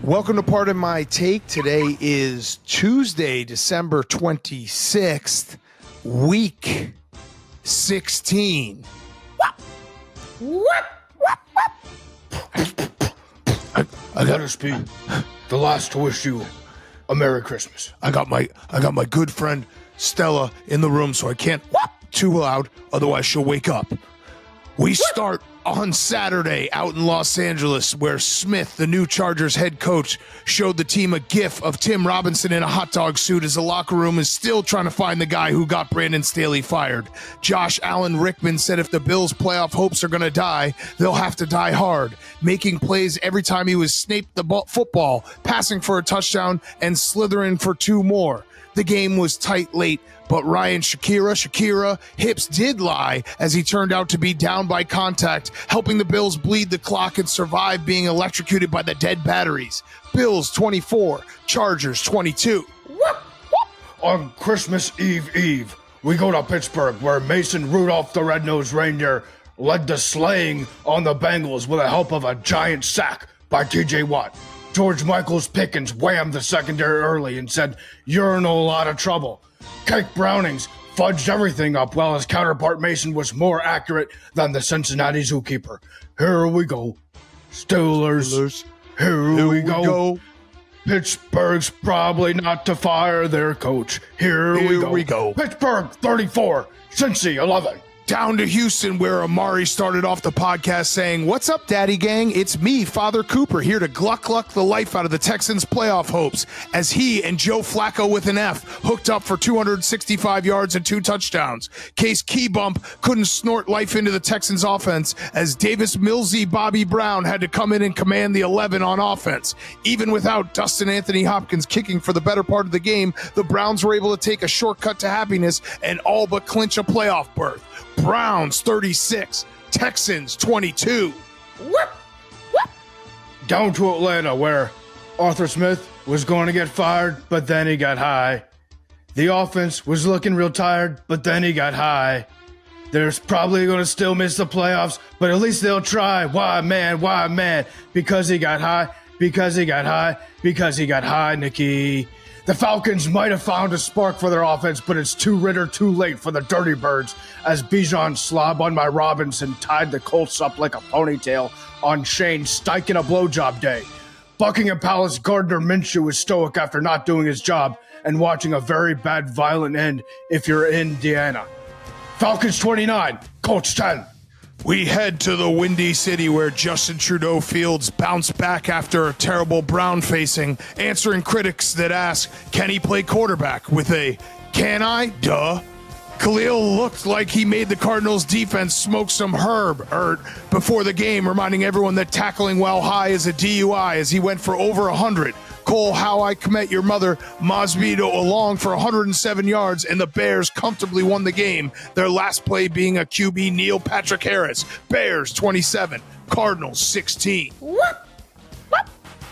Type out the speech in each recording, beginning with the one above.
Welcome to Part of My Take. Today is Tuesday, December 26th, week 16. I let us be the last to wish you a Merry Christmas. I got my good friend Stella in the room, so I can't too loud, otherwise she'll wake up. We start on Saturday out in Los Angeles, where Smith, the new Chargers head coach, showed the team a gif of Tim Robinson in a hot dog suit as the locker room is still trying to find the guy who got Brandon Staley fired. Josh Allen Rickman said if the Bills' playoff hopes are going to die, they'll have to die hard, making plays every time he was snaped the football, passing for a touchdown, and slithering for two more. The game was tight late, but Ryan Shakira, hips did lie as he turned out to be down by contact, helping the Bills bleed the clock and survive being electrocuted by the dead batteries. Bills 24, Chargers 22. On Christmas Eve, we go to Pittsburgh, where Mason Rudolph the Red-Nosed Reindeer led the slaying on the Bengals with the help of a giant sack by T.J. Watt. George Michaels Pickens whammed the secondary early and said, "You're in a lot of trouble." Cake Brownings fudged everything up while his counterpart Mason was more accurate than the Cincinnati zookeeper. Here we go. Steelers. Here we go. Pittsburgh's probably not to fire their coach. Here we go. Pittsburgh 34, Cincy 11. Down to Houston, where Amari started off the podcast saying, "What's up, Daddy Gang? It's me, Father Cooper, here to gluck the life out of the Texans' playoff hopes," as he and Joe Flacco with an F hooked up for 265 yards and 2 touchdowns. Case Keybump couldn't snort life into the Texans' offense as Davis Millsy Bobby Brown had to come in and command the 11 on offense. Even without Dustin Anthony Hopkins kicking for the better part of the game, the Browns were able to take a shortcut to happiness and all but clinch a playoff berth. Browns 36, Texans 22. Down to Atlanta, where Arthur Smith was going to get fired, but then he got high. The offense was looking real tired, but then he got high. They're probably going to still miss the playoffs, but at least they'll try. Why, man? Because he got high, Nikki. The Falcons might have found a spark for their offense, but it's too late for the Dirty Birds, as Bijan Slob on my Robinson tied the Colts up like a ponytail on Shane Steichen a blowjob day. Buckingham Palace Gardner Minshew was stoic after not doing his job and watching a very bad violent end if you're in Indiana. Falcons 29, Colts 10. We head to the Windy City, where Justin Trudeau Fields bounced back after a terrible Brown facing, answering critics that ask, can he play quarterback, with a, can I? Duh. Khalil looked like he made the Cardinals defense smoke some herb before the game, reminding everyone that tackling while high is a DUI as he went for over 100. Cole, How I Met Your Mother, Mosbito along for 107 yards, and the Bears comfortably won the game, their last play being a QB Neil Patrick Harris. Bears 27, Cardinals 16.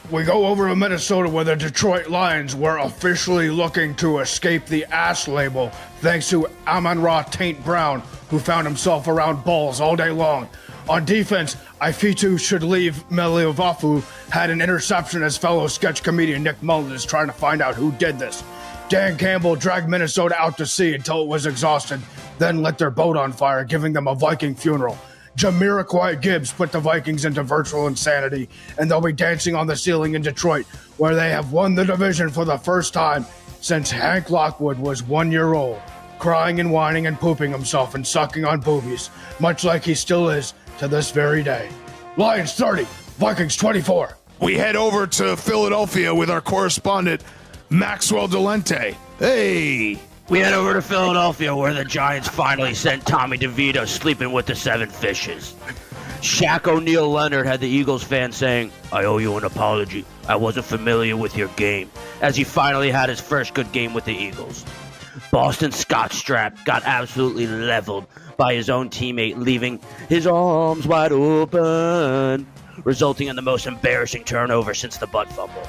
We go over to Minnesota, where the Detroit Lions were officially looking to escape the ass label thanks to Amon-Ra Taint Brown, who found himself around balls all day long. On defense, Ifitu should leave Meliavafu had an interception as fellow sketch comedian Nick Mullins is trying to find out who did this. Dan Campbell dragged Minnesota out to sea until it was exhausted, then lit their boat on fire, giving them a Viking funeral. Jamiroquai Gibbs put the Vikings into virtual insanity, and they'll be dancing on the ceiling in Detroit, where they have won the division for the first time since Hank Lockwood was 1 year old, crying and whining and pooping himself and sucking on boobies, much like he still is to this very day. Lions 30, Vikings 24. We head over to Philadelphia with our correspondent, Maxwell Delente. Hey! We head over to Philadelphia, where the Giants finally sent Tommy DeVito sleeping with the 7 fishes. Shaq O'Neal Leonard had the Eagles fans saying, "I owe you an apology. I wasn't familiar with your game," as he finally had his first good game with the Eagles. Boston Scott Strapp got absolutely leveled by his own teammate, leaving his arms wide open, resulting in the most embarrassing turnover since the butt fumble.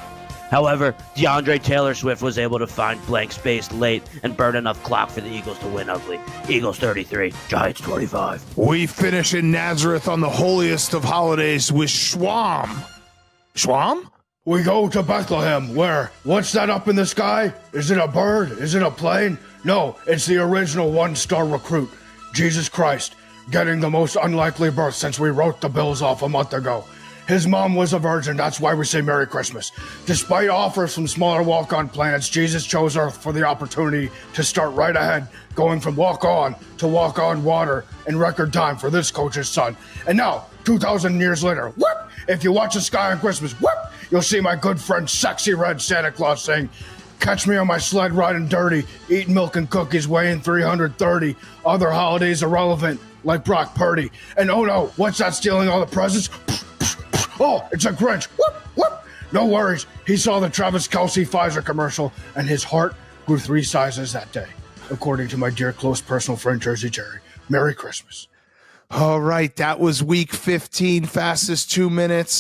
However, DeAndre Taylor Swift was able to find blank space late and burn enough clock for the Eagles to win ugly. Eagles 33, Giants 25. We finish in Nazareth on the holiest of holidays with Schwam. Schwam? We go to Bethlehem, where, what's that up in the sky? Is it a bird? Is it a plane? No, it's the original one-star recruit, Jesus Christ, getting the most unlikely birth since we wrote the bills off a month ago. His mom was a virgin, that's why we say Merry Christmas. Despite offers from smaller walk-on planets, Jesus chose Earth for the opportunity to start right ahead, going from walk-on to walk-on water in record time for this coach's son. And now, 2,000 years later, whoop! If you watch the sky on Christmas, whoop! You'll see my good friend Sexy Red Santa Claus saying, catch me on my sled riding dirty, eating milk and cookies weighing 330. Other holidays irrelevant, like Brock Purdy. And oh no, what's that stealing all the presents? Oh, it's a Grinch. Whoop, whoop. No worries. He saw the Travis Kelce Pfizer commercial, and his heart grew 3 sizes that day, according to my dear close personal friend Jersey Jerry. Merry Christmas. All right, that was week 15, fastest 2 minutes.